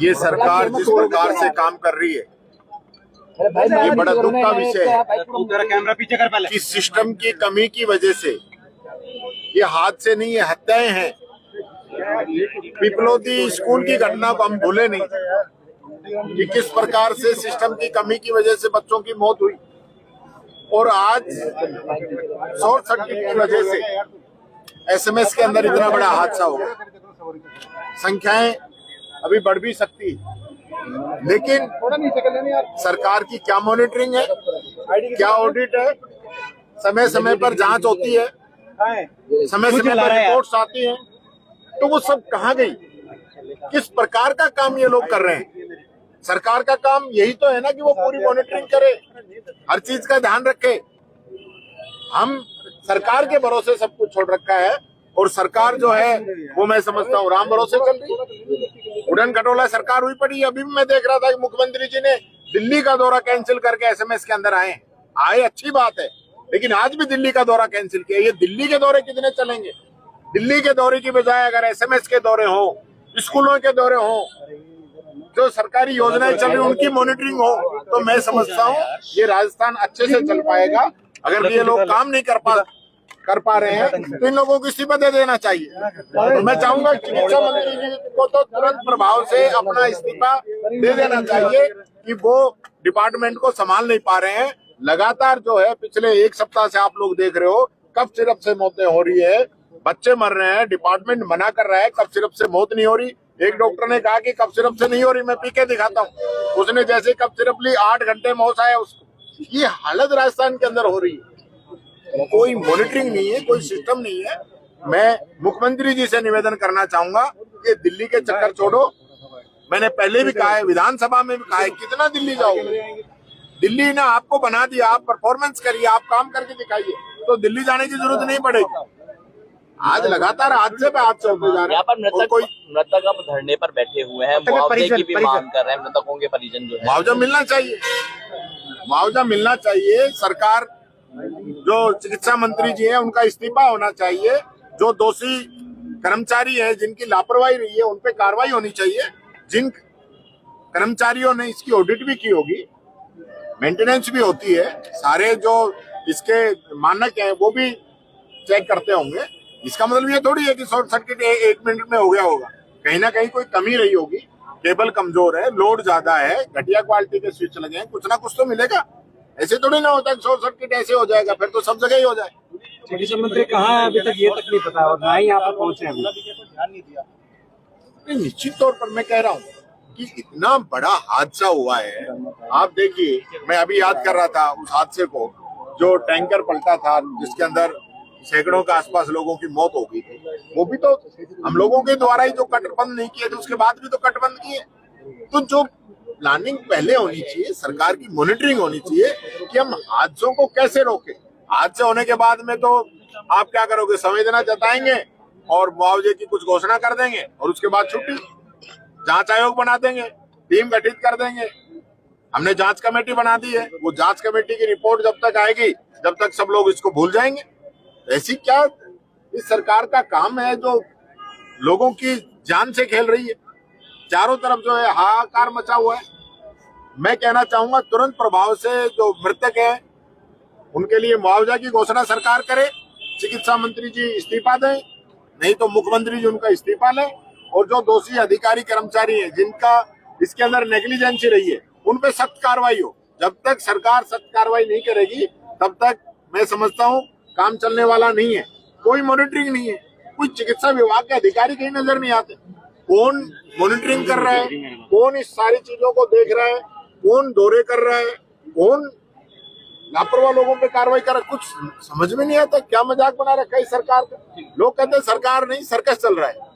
ये सरकार जिस प्रकार से काम कर रही है, ये बड़ा दुख का विषय है कि सिस्टम की कमी की वजह से ये हादसे नहीं, ये हत्याएं हैं। पिपलोदी स्कूल की घटना को हम भूले नहीं कि किस प्रकार से सिस्टम की कमी की वजह से बच्चों की मौत हुई, और आज शॉर्ट सर्किट की वजह से एसएमएस के अंदर इतना बड़ा हादसा हो गया। संख्याएं अभी बढ़ भी सकती है, लेकिन सरकार की क्या मॉनिटरिंग है, क्या ऑडिट है, समय समय पर जांच होती है, समय समय पर रिपोर्ट्स आती हैं, तो वो सब कहाँ गई? किस प्रकार का काम ये लोग कर रहे हैं? सरकार का काम यही तो है ना कि वो पूरी मॉनिटरिंग करे, हर चीज का ध्यान रखे। हम सरकार के भरोसे सब कुछ छोड़ रखा है, और सरकार जो है वो मैं समझता हूँ राम भरोसे चल रही। उड़न खटोला सरकार हुई पड़ी। अभी भी मैं देख रहा था कि मुख्यमंत्री जी ने दिल्ली का दौरा कैंसिल करके एसएमएस के अंदर आए, अच्छी बात है, लेकिन आज भी दिल्ली का दौरा कैंसिल किया। ये दिल्ली के दौरे कितने चलेंगे? दिल्ली के दौरे की बजाय अगर एसएमएस के दौरे हो, स्कूलों के दौरे हो, जो सरकारी योजनाएं चल रही उनकी मॉनिटरिंग हो, तो मैं समझता हूँ ये राजस्थान अच्छे से चल पाएगा। अगर ये लोग काम नहीं कर पा रहे हैं तो इन लोगों को इस्तीफा दे देना चाहिए। तो मैं चाहूंगा चिकित्सा मंत्री जी को तो तुरंत प्रभाव से अपना इस्तीफा दे देना चाहिए कि वो डिपार्टमेंट को संभाल नहीं पा रहे हैं। लगातार जो है पिछले एक सप्ताह से आप लोग देख रहे हो कफ सिरप से मौतें हो रही है, बच्चे मर रहे हैं, डिपार्टमेंट मना कर रहा है कफ सिरप से मौत नहीं हो रही। एक डॉक्टर ने कहा कि कफ सिरप से नहीं हो रही, मैं पी के दिखाता हूँ। उसने जैसे कफ सिरप ली 8 घंटे में होश आया उसको। ये हालत राजस्थान के अंदर हो रही है, कोई मॉनिटरिंग नहीं है, कोई सिस्टम नहीं है। मैं मुख्यमंत्री जी से निवेदन करना चाहूंगा कि दिल्ली के चक्कर छोड़ो। मैंने पहले भी कहा है, विधानसभा में भी कहा है, कितना दिल्ली जाओगे? दिल्ली ने आपको बना दिया, आप परफॉर्मेंस करिए, आप काम करके दिखाइए, तो दिल्ली जाने की जरूरत नहीं पड़ेगी। आज लगातार हादसे पे हादसे होते जा रहे हैं। यहाँ पर मृतक अब धरने पर बैठे हुए हैं, मुआवजे की भी मांग कर रहे हैं। मृतकों के परिजन जो है, मुआवजा मिलना चाहिए, मुआवजा मिलना चाहिए। सरकार जो चिकित्सा मंत्री जी हैं उनका इस्तीफा होना चाहिए। जो दोषी कर्मचारी है, जिनकी लापरवाही रही है, उन पे कार्रवाई होनी चाहिए। जिन कर्मचारियों ने इसकी ऑडिट भी की होगी, मेंटेनेंस भी होती है, सारे जो इसके मानक हैं वो भी चेक करते होंगे। इसका मतलब ये थोड़ी है कि शॉर्ट सर्किट 1 मिनट में हो गया होगा। कहीं ना कहीं कोई कमी रही होगी, केबल कमजोर है, लोड ज्यादा है, घटिया क्वालिटी के स्विच लगे हैं, कुछ ना कुछ तो मिलेगा। ऐसे थोड़ी ना होता है शॉर्ट सर्किट ऐसे हो जाएगा, फिर तो सब जगह ही हो जाए। चिकित्सा मंत्री कहाँ है अभी तक ये तक नहीं पता, और ना ही यहाँ पर पहुंचे अभी। निश्चित तौर पर मैं कह रहा हूँ कि इतना बड़ा हादसा हुआ है। आप देखिए, मैं अभी याद कर रहा था उस हादसे को, जो टैंकर पलटा था जिसके अंदर सैकड़ों के आसपास लोगों की मौत हो गई थी। वो भी तो हम लोगों के द्वारा ही जो कट बंद नहीं किए थे, उसके बाद भी तो कट बंद किए। तो जो प्लानिंग पहले होनी चाहिए, सरकार की मॉनिटरिंग होनी चाहिए कि हम हादसों को कैसे रोकें। हादसे होने के बाद में तो आप क्या करोगे? संवेदना जताएंगे और मुआवजे की कुछ घोषणा कर देंगे, और उसके बाद छुट्टी, जांच आयोग बना देंगे, टीम गठित कर देंगे। हमने जांच कमेटी बना दी है, वो जांच कमेटी की रिपोर्ट जब तक आएगी, जब तक सब लोग इसको भूल जाएंगे। ऐसी क्या इस सरकार का काम है जो लोगों की जान से खेल रही है? चारों तरफ जो है हाहाकार मचा हुआ है। मैं कहना चाहूंगा तुरंत प्रभाव से जो मृतक है उनके लिए मुआवजा की घोषणा सरकार करे, चिकित्सा मंत्री जी इस्तीफा दें, नहीं तो मुख्यमंत्री जी उनका इस्तीफा लें, और जो दोषी अधिकारी कर्मचारी हैं जिनका इसके अंदर नेग्लिजेंसी रही है उन पे सख्त कार्रवाई हो। जब तक सरकार सख्त कार्रवाई नहीं करेगी तब तक मैं समझता हूँ काम चलने वाला नहीं है। कोई मॉनिटरिंग नहीं है, कोई चिकित्सा विभाग के अधिकारी कहीं नजर नहीं आते। कौन मॉनिटरिंग कर रहा है, कौन इस सारी चीजों को देख रहा है, कौन दौरे कर रहा है, कौन लापरवाह लोगों पे कार्रवाई कर रहा है, कुछ समझ में नहीं आता। क्या मजाक बना रखा है इस सरकार का। लोग कहते हैं सरकार नहीं, सर्कस चल रहा है।